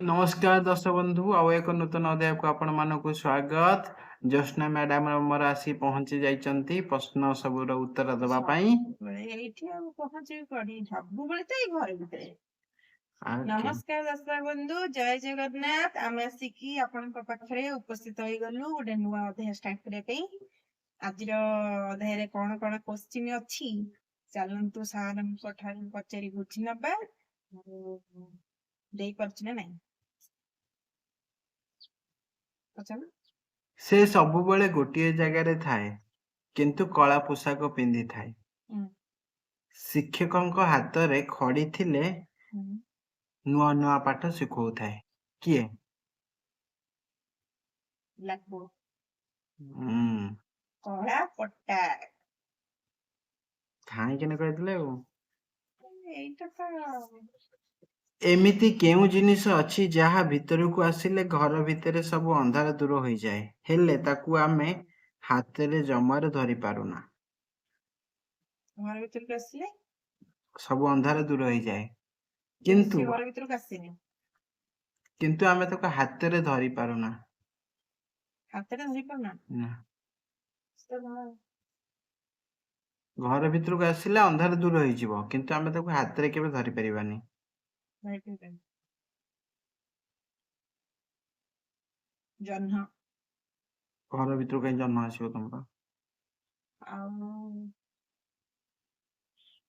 नमस्कार दर्शक बंधु आउ एक नूतन अध्याय को आपण मानक स्वागत। ज्योत्ना मैडम हमर आसी पहुंची जाइचंती प्रश्न सबुर उत्तर दबा पाई। ଏଇଠି ଆଉ ପହଞ୍ଚିବି କୋଉଠି ସବୁବେଳେ ତ ଏଇ ଘର ଭିତରେ। आके ନମସ୍କାର ଦର୍ଶକ ବନ୍ଧୁ, ଜୟ ଜଗନ୍ନାଥ। ଆମେ ଆସିକି ଆପଣଙ୍କ ପାଖରେ ଉପସ୍ଥିତ ହେଇଗଲୁ ଗୋଟେ ନୂଆ ଅଧ୍ୟାୟ ଷ୍ଟାର୍ଟ କରିବା ପାଇଁ। ଆଜିର ଅଧ୍ୟାୟରେ କଣ କଣ କୋଶ୍ଚିନ୍ ଅଛି ଚାଲନ୍ତୁ ସାରଙ୍କ ଠାରୁ ପଚାରି ବୁଝି ନବା। ଦେଇପାରୁଛି ନା ନାଇଁ ପଚାର। से सबुबले गोटिए जगार थाए किंतु कला पोशाक पिंधि थाए। शिक्षकଙ୍କ हातरे खड़ी थिले नुआ नुआ पाठ शिखौथाए किए? ବ୍ଲାକବୋର୍ଡ, हम्म କଳା ପଟା। थाए केने कहथिले ओ এইটা ତ एमिति केउ जिनिस अछि जहा भितरକୁ आसिले घर भितरे सब अंधार दूर होई जाए हेले ताकू आमे हातरे जमारे धरि पारुना। ଘର ଭିତରକୁ ଆସିଲେ सब अंधार दूर होई जाए କିନ୍ତୁ किंतु ସେ ଘର ଭିତରକୁ ଆସିନି, किंतु आमे ताको हातरे धरि पारुना। ହାତରେ ଧରି ପାରୁନା। ना ସେ ତ घर भितरକୁ आसिले अंधार दूर होई जिवो किंतु आमे ताको हातरे केबे धरि परिबानी। ଧରି ଜହ୍ନ घर भितरକୁ काई जन्म आसीबो तमरा? ଆଉ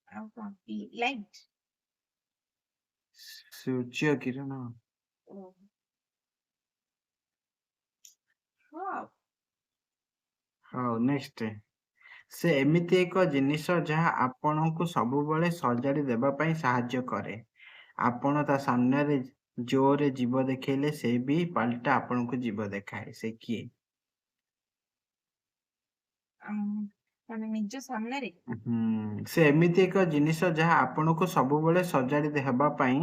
ଆଉ କଣ ଲାଇଟ୍। सूर्य किरण। ହଁ हाउ नेक्स्ट से एमिति एक जिनिस जहा आपनकु सबुबले सजाडी देबा पई सहाय्य करे। आपण ता सामने रे जोरे जीव देखेले से भी पाल्टा आपनकु जीव देखाए से किए? ମାନେ ନିଜ ସାମ୍ନାରେ से एमिति एक जिनिस जहा आपनकु सबुबले सजाडी देबा पई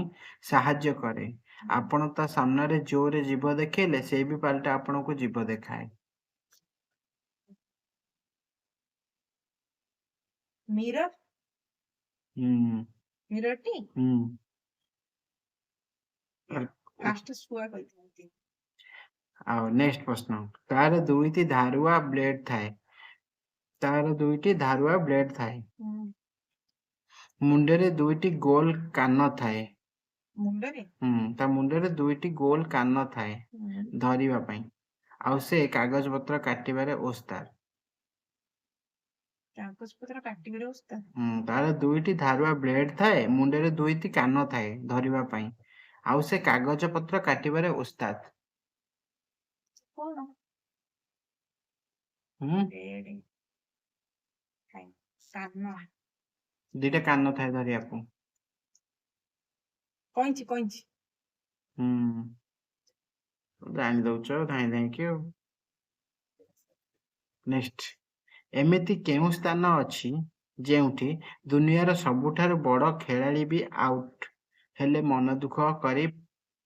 सहाय्य करे। आपण ता सामने रे जोरे जीव देखेले से भी पाल्टा आपनकु जीव देखाए। ମିରର, हम्म ମିରରଟି हम्म ଫାଷ୍ଟ ଶୁଆ କହିଥାନ୍ତି। ଆଉ ନେକ୍ସଟ ପ୍ରଶ୍ନ ତାର ଦୁଇଟି ଧାରୁଆ ବ୍ଲେଡ ଥାଏ। ତାର ଦୁଇଟି ଧାରୁଆ ବ୍ଲେଡ ଥାଏ। ମୁଣ୍ଡରେ ଦୁଇଟି ଗୋଲ କାନ ଥାଏ। ମୁଣ୍ଡରେ ତା ମୁଣ୍ଡରେ ଦୁଇଟି ଗୋଲ କାନ ଥାଏ ଧରିବା ପାଇଁ। ଆଉ ସେ କାଗଜ ପତ୍ର କାଟିବାରେ ଓସ୍ତାଦ। କାଗଜ ପତ୍ର କାଟିବାରେ ଓସ୍ତାଦ। ତାର ଦୁଇଟି ଧାରୁଆ ବ୍ଲେଡ ଥାଏ, ମୁଣ୍ଡରେ ଦୁଇଟି କାନ ଥାଏ ଧରିବା ପାଇଁ। ଆଉ ସେ କାଗଜ ପତ୍ର କାଟିବାରେ ଓସ୍ତାଦ। କଣ? ବ୍ଲେଡ ଥାଏ, କାନ ଦିଟା କାନ ଥାଏ ଧରିବାକୁ। କଇଁଚି କଇଁଚି। ଜାଣି ଦଉଛ ଧାଇଁ ଧାଇଁକି ଆଉ। ନେକ୍ସଟ ଏମିତି କେଉଁ ସ୍ଥାନ ଅଛି ଯେଉଁଠି ଦୁନିଆର ସବୁଠାରୁ ବଡ଼ ଖେଳାଳି ବି ଆଉଟ୍ ହେଲେ ମନ ଦୁଃଖ କରି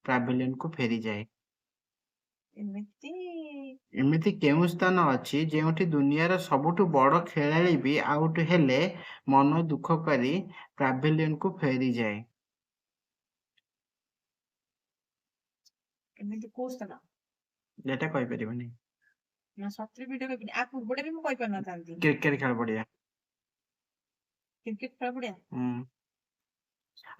ପ୍ୟାଭିଲିୟନକୁ ଫେରିଯାଏ? ଏମିତି କେଉଁ ସ୍ଥାନ ଅଛି ଯେଉଁଠି ଦୁନିଆର ସବୁଠୁ ବଡ଼ ଖେଳାଳି ବି ଆଉଟ୍ ହେଲେ ମନ ଦୁଃଖ କରି ପ୍ୟାଭିଲିୟନକୁ ଫେରିଯାଏ? ଏମିତି କୋଉ ସ୍ଥାନ? ଏଟା କହିପାରିବନି। ନା ସତରେ ଭିଡିଓ କହିବିନି, ଆ ପୂର୍ବଟା ବି ମୁଁ କହିପାରିନଥାନ୍ତି। କ୍ରିକେଟ ଖେଳ ପଡିଆ। କ୍ରିକେଟ ଖେଳ ପଡିଆ।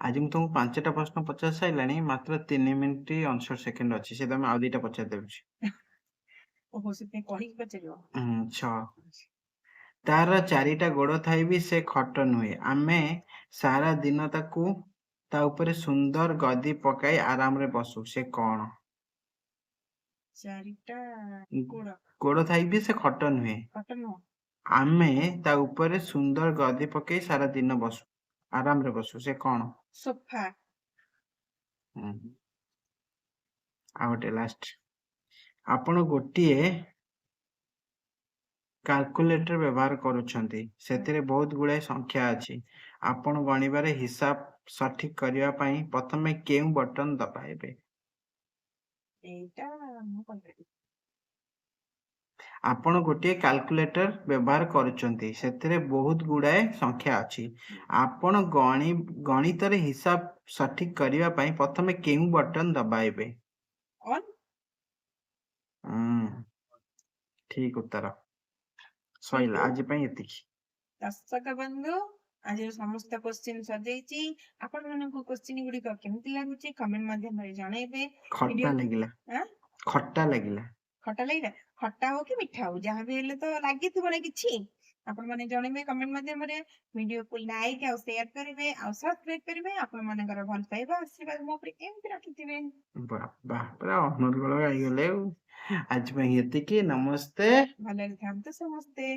ଆଜି ମୁଁ ତୁମକୁ 5ଟା ପ୍ରଶ୍ନ ପଚାରି ସାରିଲାଣି, ମାତ୍ର 3 ମିନିଟ୍ 69 ସେକେଣ୍ଡ ଅଛି। ସେ ତମେ ଆଉ 2ଟା ପଚାରି ଦେଉଛି। ଓହୋ, ସେଥିପାଇଁ କହିକି ପଚାରିବ। 6 ତାର 4ଟା ଗୋଡ଼ ଥାଇ ବି ସେ ଖଟ ନୁହେଁ। ଆମେ ସାରା ଦିନ ତାକୁ ତା ଉପରେ ସୁନ୍ଦର ଗଦି ପକାଇ ଆରାମରେ ବସୁ। ସେ କଣ? 4ଟା ଗୋଡ଼ ଥାଇ ବି ସେ ଖଟ ନୁହେଁ। ଖଟ ନୁହଁ। ଆମେ ତା ଉପରେ ସୁନ୍ଦର ଗଦି ପକାଇ ସାରା ଦିନ ବସୁ, ଆରାମରେ ବସୁ। ସେ କଣ? ସୋଫା। ଆଉ ଗୋଟେ ଲାଷ୍ଟ। ଆପଣ ଗୋଟିଏ କାଲକୁଲେଟର ବ୍ୟବହାର କରୁଛନ୍ତି, ସେଥିରେ ବହୁତ ଗୁଡ଼ାଏ ସଂଖ୍ୟା ଅଛି। ଆପଣ ଗଣିବାରେ ହିସାବ ସଠିକ କରିବା ପାଇଁ ପ୍ରଥମେ କେଉଁ ବଟନ ଦବାଇବେ? ଏଇଟା ମୁଁ କହିପାରିବି। ଆପଣ ଗୋଟିଏ କାଲକୁଲେଟର ବ୍ୟବହାର କରୁଛନ୍ତି, ସେଥିରେ ବହୁତ ଗୁଡ଼ାଏ ସଂଖ୍ୟା ଅଛି। ଆପଣ ଗଣିତରେ ହିସାବ ସଠିକ୍ କରିବା ପାଇଁ ପ୍ରଥମେ କେଉଁ ବଟନ ଦବାଇବେ? ଅନ୍। ଠିକ୍ ଉତ୍ତର। ସଇଲା, କିନ୍ତୁ ଆଜି ପାଇଁ ଏତିକି। ଦର୍ଶକ ବନ୍ଧୁ, ଆଜିର ସମସ୍ତ କୋଶ୍ଚିନ୍ ସରିଯାଇଛି। ଆପଣମାନଙ୍କୁ କୋଶ୍ଚିନ୍ ଗୁଡିକ କେମିତି ଲାଗୁଛି କମେଣ୍ଟ ମାଧ୍ୟମରେ ଜଣେଇବେ। ଖଟା ଭିଡିଓ ଲାଗିଲା, ଆଁ ଖଟା ଲାଗିଲା। ଖଟା ଲାଗିଲା? ଖଟା ହଉ କି ମିଠା ହଉ, ଯାହା ବି ହେଲେ ତ ଲାଗିଥିବ ନା କିଛି। ଆପଣ ମାନେ ଜଣେଇବେ କମେଣ୍ଟ ମାଧ୍ୟମରେ। ଭିଡିଓକୁ ଲାଇକ୍ ଆଉ ସେୟାର କରିବେ ଆଉ ସବସ୍କ୍ରାଇବ କରିବେ। ଆପଣ ମାନଙ୍କର ଭଲ ପାଇବା ଆଶୀର୍ବାଦ ମୋ ଉପରେ ଏମିତି ରଖିଥିବେ। ବାବା, ପୁରା ଅନର୍ଗଳ ହେଇଗଲେ ଆଉ। ଆଜି ପାଇଁ ଏତିକି, ନମସ୍ତେ। ଭଲରେ ଥାନ୍ତୁ ସମସ୍ତେ।